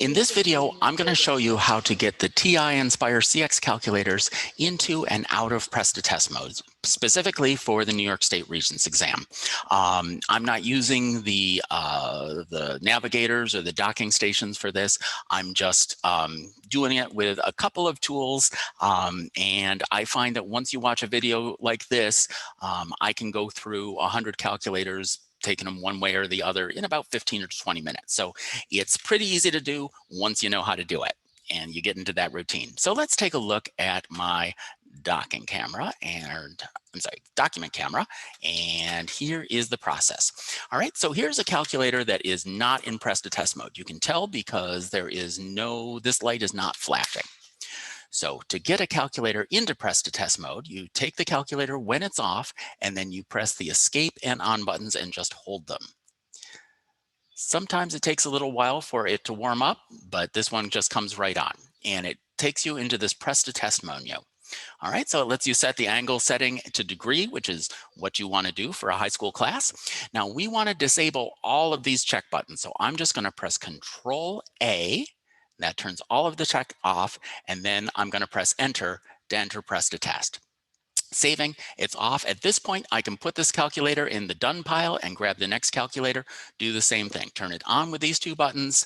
In this video, I'm going to show you how to get the TI nSpire CX calculators into and out of press to test mode, specifically for the New York State Regents exam. I'm not using the navigators or the docking stations for this. I'm just doing it with a couple of tools. And I find that once you watch a video like this, I can go through 100 calculators, taking them one way or the other in about 15 or 20 minutes. So it's pretty easy to do once you know how to do it and you get into that routine. So let's take a look at my docking camera and document camera. And here is the process. All right, so here's a calculator that is not in press to test mode. You can tell because this light is not flashing. So to get a calculator into press to test mode, you take the calculator when it's off, and then you press the escape and on buttons and just hold them. Sometimes it takes a little while for it to warm up, but this one just comes right on, and it takes you into this press to test menu. All right, so it lets you set the angle setting to degree, which is what you want to do for a high school class. Now we want to disable all of these check buttons. So I'm just going to press Control A. That turns all of the check off, and then I'm going to press enter to enter press to test. Saving, it's off. At this point, I can put this calculator in the done pile and grab the next calculator, do the same thing. Turn it on with these two buttons,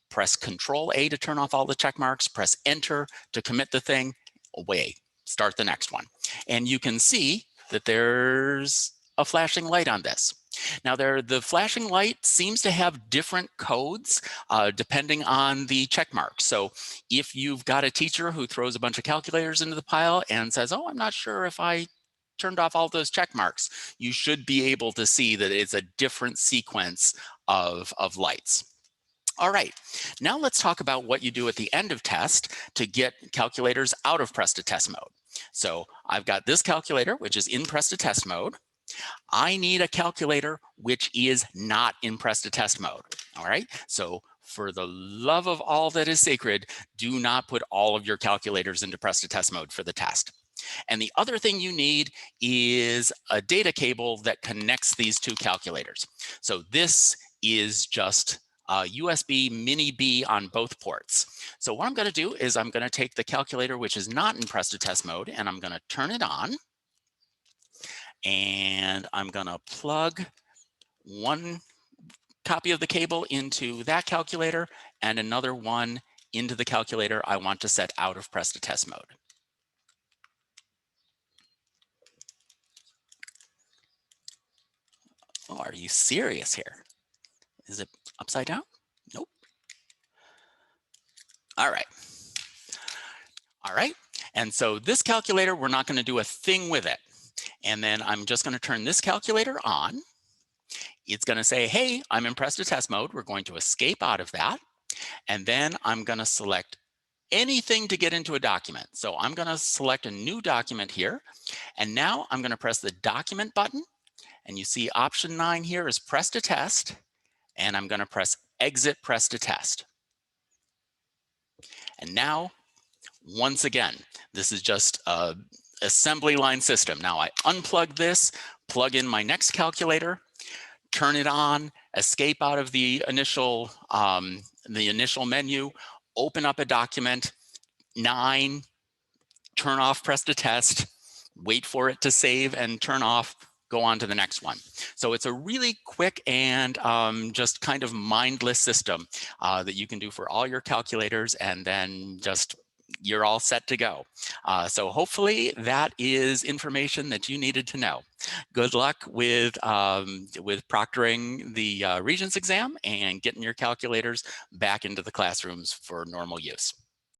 press Control A to turn off all the check marks, press enter to commit the thing, away, start the next one. And you can see that there's a flashing light on this. Now the flashing light seems to have different codes depending on the check mark. So if you've got a teacher who throws a bunch of calculators into the pile and says, oh, I'm not sure if I turned off all those check marks, you should be able to see that it's a different sequence of lights. All right, now let's talk about what you do at the end of test to get calculators out of press to test mode. So I've got this calculator, which is in press to test mode. I need a calculator which is not in press to test mode. All right, so for the love of all that is sacred, do not put all of your calculators into press to test mode for the test. And the other thing you need is a data cable that connects these two calculators. So this is just USB mini B on both ports. So what I'm going to do is I'm going to take the calculator which is not in press to test mode, and I'm going to turn it on. And I'm going to plug one copy of the cable into that calculator and another one into the calculator I want to set out of press to test mode. Oh, are you serious here? Is it upside down? Nope. All right. All right. And so this calculator, we're not going to do a thing with it. And then I'm just going to turn this calculator on. It's going to say, hey, I'm in press to test mode. We're going to escape out of that. And then I'm going to select anything to get into a document. So I'm going to select a new document here. And now I'm going to press the document button. And you see option 9 here is press to test. And I'm going to press exit press to test. And now, once again, this is just a assembly line system. Now I unplug this, plug in my next calculator, turn it on, escape out of the initial menu, open up a document, 9, turn off press to test, wait for it to save and turn off, go on to the next one. So it's a really quick and just kind of mindless system that you can do for all your calculators, and then just you're all set to go. So hopefully that is information that you needed to know. Good luck with proctoring the Regents exam and getting your calculators back into the classrooms for normal use.